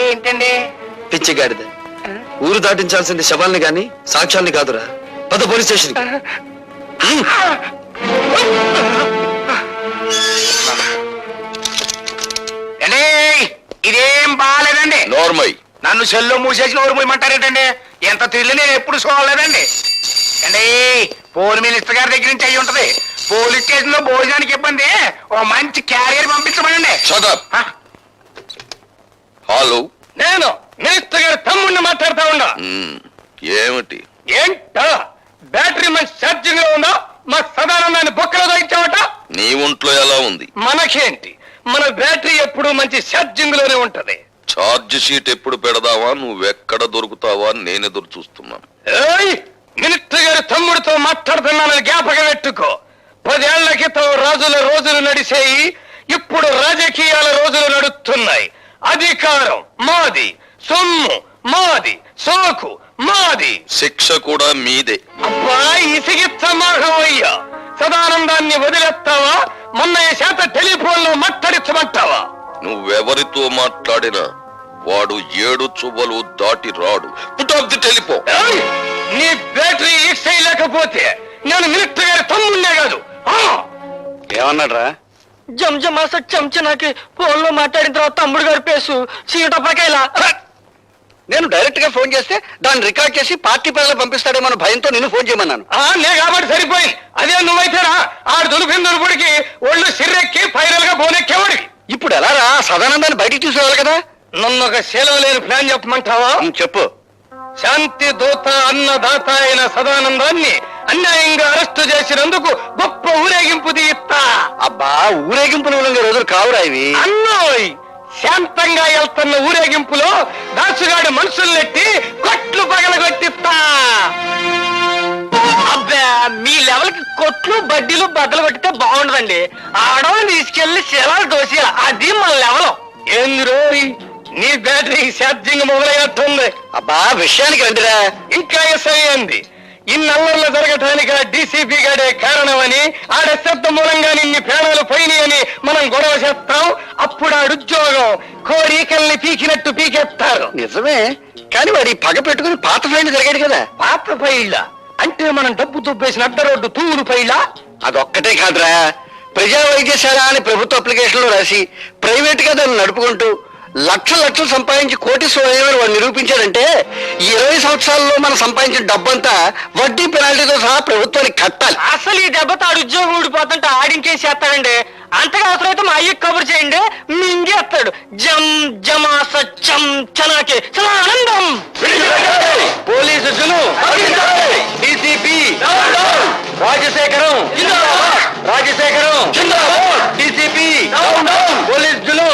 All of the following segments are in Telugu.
ఏంటండి? పిచ్చిగాడిద. ఊరు దాటించాల్సింది శవాల్ని గాని సాక్ష్యాల్ని కాదురా. పద పోలీస్ స్టేషన్. ఇదేం బాగాలేదండి. నోర్మై. నన్ను సెల్లో మూసేసి నోరు మూయమంటారేంటండి? ఎంత తిరిగి నేను ఎప్పుడు చూడలేదండి. అండి పోలీస్ మినిస్టర్ గారి దగ్గర నుంచి అయ్యి ఉంటది. పోలీస్ స్టేషన్ లో భోజనానికి ఇబ్బంది, ఓ మంచి క్యారియర్ పంపించమనండి. హలో, నేను మినిస్టర్ గారి తమ్ముడిని మాట్లాడుతా ఉన్నా. ఏమిటి? ఏంటో బ్యాటరీ మంచి ఛార్జింగ్ లో ఉందా? మా సదానందాన్ని బొక్కలో దొరికించావట. నీ ఒంట్లో ఎలా ఉంది? మనకేంటి, మన బ్యాటరీ ఎప్పుడు మంచి ఛార్జింగ్ లోనే ఉంటది. ఛార్జ్ షీట్ ఎప్పుడు పెడదావా, నువ్వెక్కడ దొరుకుతావా నేను ఎదురు చూస్తున్నాను. మినిస్టర్ గారి తమ్ముడితో మాట్లాడుతున్నానని జ్ఞాపకం పెట్టుకో. 10 ఏళ్ల క్రితం రాజుల రోజులు నడిచేయి, ఇప్పుడు రాజకీయాల రోజులు నడుస్తున్నాయి. అధికారం మాది, సొమ్ము మాది, సోకు మాది, శిక్ష కూడా మీదే. అబ్బా ఇసిగిచ్చమాహయ్యా. సదానందాన్ని వదిలేస్తావా? మొన్నయ్య చేత టెలిఫోన్ లో మాట్లాడించమంటావా? నువ్వెవరితో మాట్లాడినా వాడు 7 చువ్వలు దాటి రాడు. Put off the telephone. నీ బ్యాటరీ ఈక్స్ చేయలేకపోతే నేను మినిస్టర్ గారి తమ్ముడినే కాదు. ఏమన్నాడ్రా? జంజమాస చెంచనాకి ఫోన్ లో మాట్లాడిన తర్వాత తమ్ముడు గారి పేసు చీటపకాయలా. నేను డైరెక్ట్ గా ఫోన్ చేస్తే దాన్ని రికార్డ్ చేసి పార్టీ ప్రజలకు పంపిస్తాడేమో భయంతో నేను ఫోన్ చేయమన్నాను. నే కాబట్టి సరిపోయి. అదే నువ్వైతేరా ఆడు దులిపిందుడికి ఒళ్ళు సిర్రెక్కి ఫైనల్ గా బోనెక్కేవాడికి. ఇప్పుడు ఎలా రా సదానందాన్ని బయటికి తీసుకురావాలి కదా. నన్ను ఒక శీలం లేని ప్లాన్ చెప్పమంటావా? చెప్పు. శాంతి దూత అన్నదాత అయిన సదానందాన్ని అన్యాయంగా అరెస్టు చేసినందుకు గొప్ప ఊరేగింపు తీస్తా. అబ్బా ఊరేగింపులు రోజులు కావురా ఇవి. అన్నోయ్, శాంతంగా వెళ్తున్న ఊరేగింపులో దాసుగాడు మనుషుల్నెట్టి కొట్లు పగలగొట్టిస్తా. అబ్బా మీ లెవెల్ కి కొట్లు బడ్డీలు బద్దలు కొట్టితే బాగుండదండి. ఆడవాళ్ళని తీసుకెళ్లి శిలాలు దోసేయాలి, అది మన లెవెల్. ఏంది రోయ్, నీ బ్యాటరీ ఛార్జింగ్ మొదలయ్యట్టుంది. అబ్బా విషయానికి రండిరా. ఇంకా ఎస్ఐ అంది. ఇన్నల్లర్లు జరగటానికి ఆ డీసీపీ గాడే కారణమని, ఆడ శబ్ద మూలంగా నిన్ని ప్రాణాలు పోయినాయని మనం గొడవ చేస్తాం. అప్పుడు ఆడుద్యోగం కోరికల్ని పీకినట్టు పీకేస్తారు. నిజమే, కానీ వాడి పగ పెట్టుకుని పాత ఫైల్ జరిగాడు కదా. పాత ఫైళ్ళ అంటే మనం డబ్బు దుబ్బేసిన అడ్డ రోడ్డు తూరు ఫైళ్ళ. అదొక్కటే కాదురా, ప్రజా వైద్యశాల అని ప్రభుత్వ అప్లికేషన్ లో రాసి ప్రైవేట్ గా దాన్ని నడుపుకుంటూ లక్షలు సంపాదించి కోటీశ్వరుడు వాడు నిరూపించాడంటే 20 సంవత్సరాల్లో మనం సంపాదించిన డబ్బంతా వడ్డీ పెనాల్టీతో సహా ప్రభుత్వానికి కట్టాలి. అసలు ఈ దెబ్బతో ఆడు ఉద్యోగం ఊడిపోతుంటే ఆడింకేసి చేస్తాడండి. అంతగా అవసరమైతే మా అయ్యకి కబురు చేయండి, మింగేస్తాడు. జం జమాస చం చనాకి ఆనందం. Police DCP Rajashekaram DCP police జులు.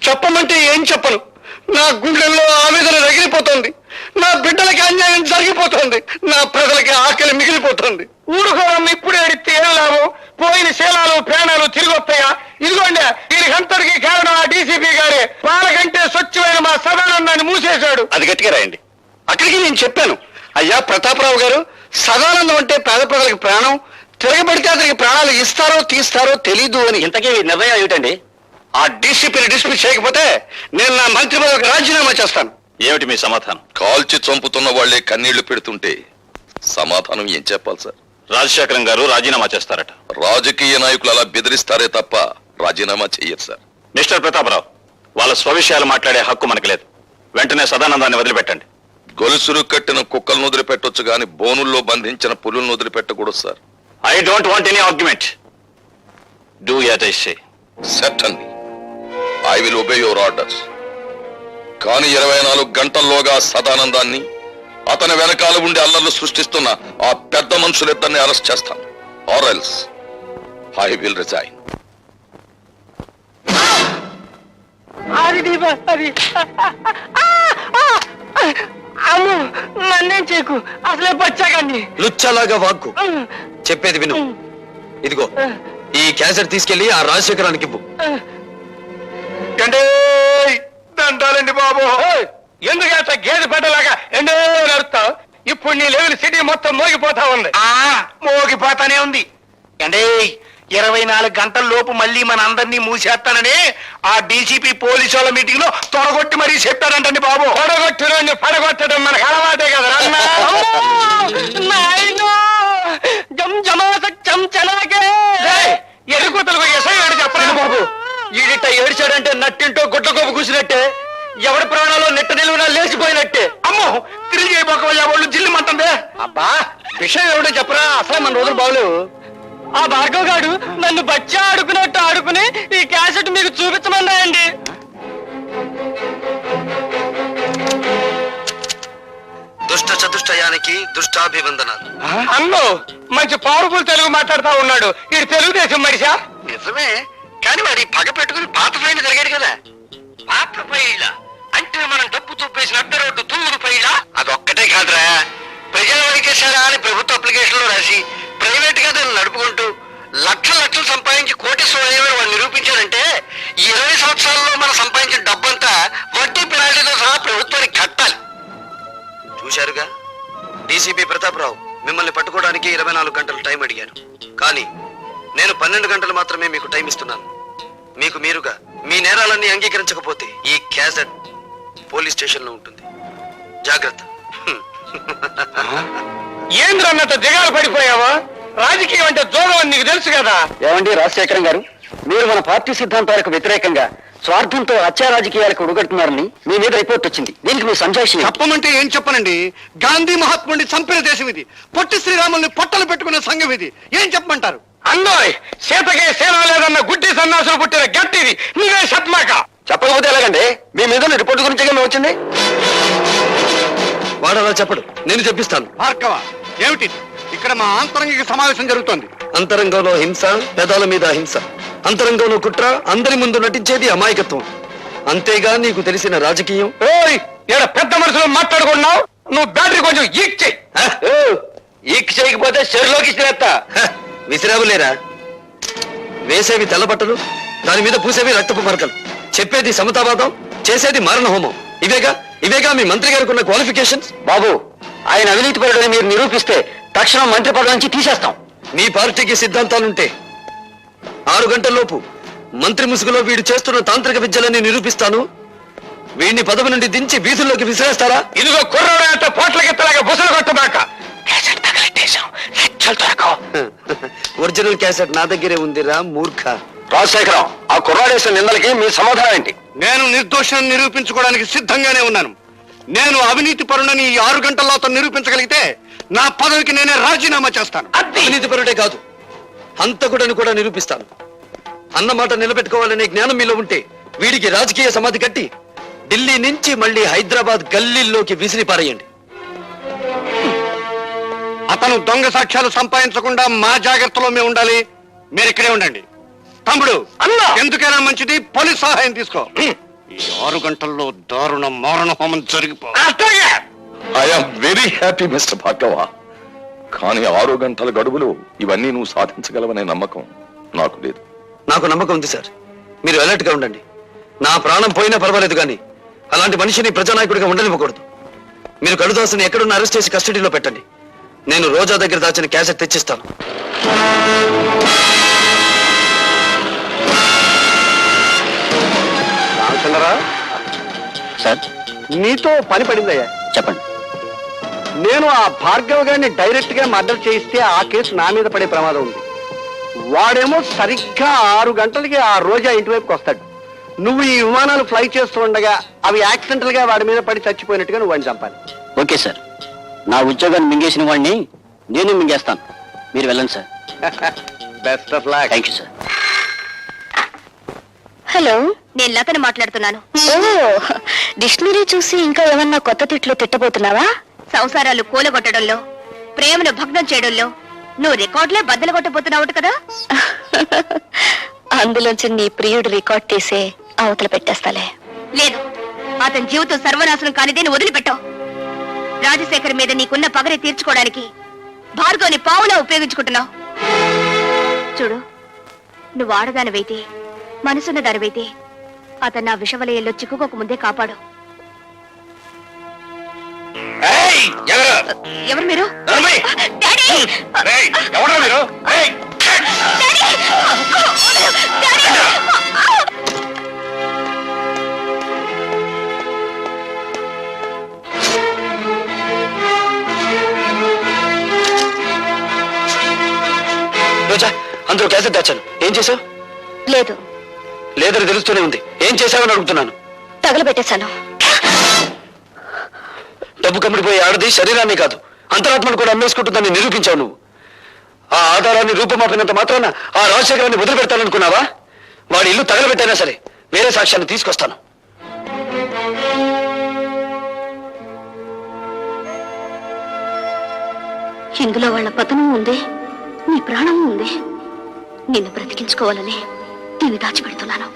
చెప్పమంటే ఏం చెప్పను. నా గుండెల్లో ఆవేదన రగిలిపోతుంది. నా బిడ్డలకి అన్యాయం జరిగిపోతుంది. నా ప్రజలకి ఆకలి మిగిలిపోతుంది. ఊరుకోవడం ఇప్పుడు ఎడితే ఏం లాభం? పోయిన శీలాలు ప్రాణాలు తిరిగి వస్తాయా? ఇదిగోండి, దీనికి అంతటికి కారణం ఆ డీసీపీ గారే. పాలకంటే స్వచ్ఛమైన మా సదానందాన్ని మూసేశాడు. అది గట్టిగా రాయండి. అక్కడికి నేను చెప్పాను, అయ్యా ప్రతాపరావు గారు, సదానందం అంటే పేద ప్రజలకు ప్రాణం, తిరగబడితే అతనికి ప్రాణాలు ఇస్తారో తీస్తారో తెలీదు అని. ఇంతకీ నిర్ణయం ఏమిటండి? ఆ డీసీపీని డిస్మిస్ చేయకపోతే నేను నా మంత్రి పదవికి రాజీనామా చేస్తాను. ఏమిటి మీ సమాధానం? కాల్చి చంపుతున్న వాళ్లే కన్నీళ్లు పెడుతుంటే సమాధానం ఏం చెప్పాలి సార్? రాజశేఖరం గారు రాజీనామా చేస్తారట. రాజకీయ నాయకులు అలా బెదిరిస్తారే తప్ప రాజీనామా చెయ్యరు సార్. మిస్టర్ ప్రతాపరావు, వాళ్ళ స్వవిషయాలు మాట్లాడే హక్కు మనకు లేదు. వెంటనే సదానందాన్ని వదిలిపెట్టండి. గొలుసులు కట్టిన కుక్కలను వదిలిపెట్టొచ్చు కానీ బోనుల్లో బంధించిన పులులను వదిలిపెట్టకూడదు sir. I don't want any argument. Do as I say. Certainly. I will obey your orders. కానీ 24 గంటల్లోగా సదానందాన్ని, అతని వెనకాల ఉండి అల్లర్లు సృష్టిస్తున్న ఆ పెద్ద మనుషులిద్దరిని అరెస్ట్ చేస్తాను. Or else I will resign. అది దీప అది అమ్ము నన్నేం చేయకు అసలే బచ్చాకండి లుచ్చలాగా వాక్కు చెప్పేది విను ఇదిగో ఈ క్యాసెట్ తీసుకెళ్లి ఆ రాజశేఖరానికి ఇవ్వు దండాలండి బాబు ఎందుకంత గేదె పెట్టలాగా ఎండో నడుస్తావు ఇప్పుడు నీ లెవెల్ సిటీ మొత్తం మోగిపోతా ఉంది మోగిపోతానే ఉంది అంటే 24 గంటల లోపు మళ్ళీ మన అందరినీ మూసేస్తానని ఆ డీసీపీ పోలీసు వాళ్ళ మీటింగ్ లో తొడగొట్టి మరీ చెప్పారంటండి బాబు. పడగొట్టుని పడగొట్టడం మనకు అలవాటే కదా ఎరుగుతలకు ఎసయ్యాడు చెప్పలేదు బాబు. ఈడిట ఏడ్చాడంటే నట్టింటో గుడ్ల గోపు కూసినట్టే ఎవడి ప్రాణాలు నెట్ట నిలువునా లేచిపోయినట్టే. అమ్మో తిరిగి అయిపోకవయ్యా వాళ్ళు జిల్లు మంటుందే. అబ్బా విషయం ఏమిటో చెప్పరా, అసలే మన రోజులు బాగలేవు. ఆ భార్గవ్ గారు నన్ను బచ్చా ఆడుకున్నట్టు ఆడుకుని ఈ క్యాసెట్ మీకు చూపించమన్నాయండి. దుష్ట చతుష్టయానికి దుష్టాభివందనాలు. అన్నో మంచి పవర్ఫుల్ తెలుగు మాట్లాడుతా ఉన్నాడు. ఇది తెలుగుదేశం మనిషా? నిజమే, కానీ వాడి పగ పెట్టుకుని పాత ఫైల్ జరిగాడు కదా. పాత పైళ్ళ అంటే మనం డబ్బు తొప్పేసిన అడ్డ రోడ్డు తూరు పైళ్ళ. అదొక్కటే కాదురా, ప్రజల వరకేశారా అని ప్రభుత్వ అప్లికేషన్ లో రాసి ప్రైవేట్ గా దాన్ని నడుపుకుంటూ లక్షలు సంపాదించి కోటేశ్వర వాడు నిరూపించారంటే ఈ 20 సంవత్సరాల్లో మనం సంపాదించిన డబ్బంతా వడ్డీ పెనాల్టీతో సహా ప్రభుత్వానికి కట్టాలి. చూశారుగా, డీసీపీ ప్రతాపరావు మిమ్మల్ని పట్టుకోవడానికి 24 గంటలు టైం అడిగారు. కానీ నేను 12 గంటలు మాత్రమే మీకు టైం ఇస్తున్నాను. మీకు మీరుగా మీ నేరాలన్నీ అంగీకరించకపోతే ఈ క్యాసెట్ పోలీస్ స్టేషన్ లో ఉంటుంది. జాగ్రత్త. ఏంద్రన్నట్టు దిగాలు పడిపోయావా? రాజకీయం అంటే జోగం అని నీకు తెలుసు కదా. ఏమండి రాజశేఖరం గారు, మీరు మన పార్టీ సిద్ధాంతాలకు వ్యతిరేకంగా స్వార్థంతో హత్యా రాజకీయాలకు ఉడగడుతున్నారని మీ మీద రిపోర్ట్ వచ్చింది. దీనికి మీ సంజాషి చెప్పమంటే ఏం చెప్పనండి? గాంధీ మహాత్ముడిని చంపిన దేశం ఇది. పొట్టి శ్రీరాముల్ని పొట్టలు పెట్టుకునే సంఘం ఇది. ఏం చెప్పమంటారు? అన్నోయ్ సీతకే సేన లేదన్న గుడ్డి సన్నాసులు పుట్టిన గట్టిది నువ్వే చెప్పమాక. చెప్పకపోతే ఎలాగండి? మీ మీద రిపోర్ట్ గురించి వచ్చింది. వాడు అలా చెప్పడు, నేను చెప్పిస్తాను. భార్గవ, ఏమిటి ఇక్కడ మా ఆంతరంగిక సమావేశం జరుగుతోంది? అంతరంగంలో హింస, పెదాల మీద హింస. అంతరంగంలో కుట్ర, అందరి ముందు నటించేది అమాయకత్వం. అంతేగా నీకు తెలిసిన రాజకీయం? ఓయ్ ఈడ పెద్ద మనుషులు మాట్లాడుకున్నావు. నువ్వు బ్యాటరీ కొంచెం ఈక్ చెయ్యి. ఈక్ చేయకపోతే చెరులోకి చేస్తా. విసిరావులేరా? వేసేవి తెల్లబట్టలు, దాని మీద పూసేవి రక్తపు మరకలు. చెప్పేది సమతావాదం, చేసేది మారణ హోమం. ఇవేగా మీ మంత్రి గారికి ఉన్న క్వాలిఫికేషన్స్. బాబు, ఆయన అవినీతి పరుడని మీరు నిరూపిస్తే తక్షణం మంత్రి పదవి నుంచి తీసేస్తాం. మీ పార్టీకి సిద్ధాంతాలుంటే 6 గంటల్లోపు మంత్రి ముసుగులో వీడు చేస్తున్న తాంత్రిక విద్యలని నిరూపిస్తాను. వీడిని పదవి నుండి దించి వీధుల్లోకి విసిరేస్తారా? ఇదిగో కుర్రాడు అంత పోట్లకెత్తలాగా బుసలు కొట్టబాక. క్యాసెట్ తగలెట్టేశాం, లక్షలు దొరకవు. ఒరిజినల్ క్యాసెట్ నా దగ్గరే ఉందిరా మూర్ఖ. రాజశేఖరం, ఆ కుర్రాడేసిన నిందలకి మీ సమాధానం ఏంటి? నేను నిర్దోషాన్ని నిరూపించుకోవడానికి సిద్ధంగానే ఉన్నాను. నేను అవినీతి పరుణని ఈ 6 గంటల్లో అతను నిరూపించగలిగితే నా పదవికి నేనే రాజీనామా చేస్తాను. అవినీతి పరుడే కాదు, హంతకుడని కూడా నిరూపిస్తాను. అన్నమాట నిలబెట్టుకోవాలనే జ్ఞానం మీలో ఉంటే వీడికి రాజకీయ సమాధి కట్టి ఢిల్లీ నుంచి మళ్ళీ హైదరాబాద్ గల్లీల్లోకి విసిరి పారేయండి. అతను దొంగ సాక్ష్యాలు సంపాదించకుండా మా జాగ్రత్తలో మేము ఉండాలి. మీరు ఇక్కడే ఉండండి. తమ్ముడు, అన్నా! ఎందుకైనా మంచిది పోలీస్ సహాయం తీసుకో. ఈ 6 గంటల్లో దారుణ మారణ హోమం జరిగిపో. అట్లాగే I'm very happy mister Bhargava. కానీ 6 గంటల గడువులో ఇవన్నీ నువ్వు సాధించగలవనే నమ్మకం నాకు లేదు. నాకు నమ్మకం ఉంది సార్. మీరు అలర్ట్ గా ఉండండి. నా ప్రాణం పోయినా పర్వాలేదు, కానీ అలాంటి మనిషిని ప్రజానాయకుడిగా ఉండనివ్వకూడదు. మీరు కడుదాసుని ఎక్కడున్న అరెస్ట్ చేసి కస్టడీలో పెట్టండి. నేను రోజా దగ్గర దాచిన క్యాసెట్ తెచ్చిస్తాను. సార్, నీతో పని పడిందయ్యా. చెప్పండి. నేను ఆ భార్గవ్ గారిని డైరెక్ట్ గా మర్డర్ చేయిస్తే ఆ కేసు నా మీద పడే ప్రమాదం ఉంది. వాడేమో సరిగ్గా 6 గంటలకి ఆ రోజా ఇంటి వైపుకి వస్తాడు. నువ్వు ఈ విమానాలు ఫ్లై చేస్తూ ఉండగా అవి యాక్సిడెంటల్ గా వాడి మీద పడి చచ్చిపోయినట్టుగా నువ్వు వాడిని చంపాలి. ఓకే సార్, నా ఉద్యోగాన్ని మింగేసిన వాడిని నేను మింగేస్తాను. మీరు వెళ్ళండి sir. Best of luck. Thank you sir. Hello, నేను లతని మాట్లాడుతున్నాను. ఓ, డిక్షనరీ చూసి ఇంకా ఏమన్నా కొత్త తిట్లు తిట్టబోతున్నావా? సంసారాలు కూలగొట్టడంలో, ప్రేమను భగ్నం చేయడంలో నువ్వు రికార్డులే బద్దలు కొట్టబోతున్నావు కదా. అందులోంచి నీ ప్రియుడు రికార్డ్ తీసే అవతల పెట్టేస్తాలే. లేదు, అతని జీవితం సర్వనాశనం కానిదేని వదిలిపెట్టావు. రాజశేఖర్ మీద నీకున్న పగని తీర్చుకోవడానికి భార్గవని పావులా ఉపయోగించుకుంటున్నావు. చూడు, నువ్వు ఆడదానివైతే, మనసున్న దానివైతే అతను నా విషవలయంలో చిక్కుకోక ముందే కాపాడు. ఎవరు మీరు? డాడీ! మీరు డాడీ! డాడీ! రోజా, అందులో క్యాసెట్ దాచాను. ఏం చేసావు? లేదు, లేదని తెలుస్తూనే ఉంది. ఏం చేసావని అడుగుతున్నాను. తగలబెట్టేశాను. డబ్బు కమ్మిడిపోయే ఆడది శరీరాన్ని కాదు, అంతరాత్మను కూడా అమ్మేసుకుంటుందని నిరూపించావు నువ్వు. ఆ ఆధారాన్ని రూపమాపినంత మాత్రాన ఆ రాజశేఖరాన్ని వదిలిపెడతాననుకున్నావా? వాడి ఇల్లు తగలబెట్టైనా సరే వేరే సాక్ష్యాన్ని తీసుకొస్తాను. ఇందులో వాళ్ళ పతనం ఉంది, నీ ప్రాణం ఉంది. నిన్ను బ్రతికించుకోవాలని దీన్ని దాచిపెడుతున్నాను.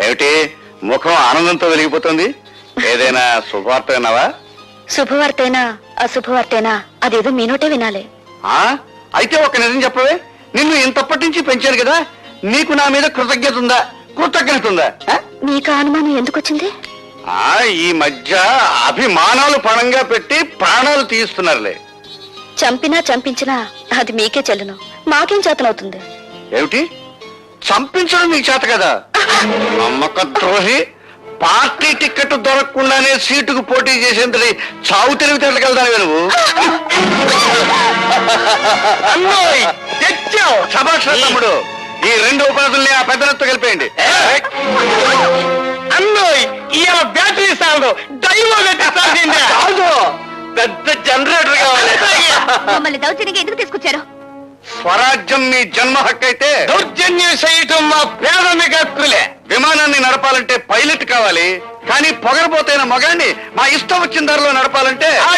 ఏమిటి ముఖం ఆనందంతో వెలిగిపోతుంది? ఏదైనా శుభవార్త విన్నావా? శుభవార్తైనా అశుభవార్తైనా అదేదో మీ నోటే వినాలి. అయితే ఒక నిజం చెప్పవే. నిన్ను ఇంతప్పటి నుంచి పెంచాను కదా, నీకు నా మీద కృతజ్ఞత ఉందా? కృతజ్ఞత ఉందా? నీకు అనుమానం ఎందుకు వచ్చింది? ఈ మధ్య అభిమానాలు పణంగా పెట్టి ప్రాణాలు తీస్తున్నారులే. చంపినా చంపించినా అది మీకే చెల్లును, మాకేం చేతనవుతుంది? ఏమిటి చంపించడం నీకు చేత కదా? నమ్మక ద్రోహి. పార్టీ టికెట్ దొరకకుండానే సీటుకు పోటీ చేసేంతటి చావు తెలివితేటకెళ్తాను నువ్వు. శభాష్ తమ్ముడు. ఈ రెండు ఉపాధుల్ని ఆ పెద్దలతో కలిపేయండి. అన్నోయ్, ఇవాళ బ్యాటరీ సాగు డైవో పెట్టేస్తాల్సిందే. పెద్ద జనరేటర్ కావాలి. మమ్మల్ని దౌర్జన్యంగా ఎందుకు తీసుకొచ్చారు? స్వరాజ్యం నీ జన్మ హక్కు అయితే దౌర్జన్యం చేయటం మా ప్రాథమిక హక్కులే. విమానాన్ని నడపాలంటే పైలట్ కావాలి, కానీ పొగరబోతైన మగాన్ని మా ఇష్టం వచ్చిన దారిలో నడపాలంటే ఆ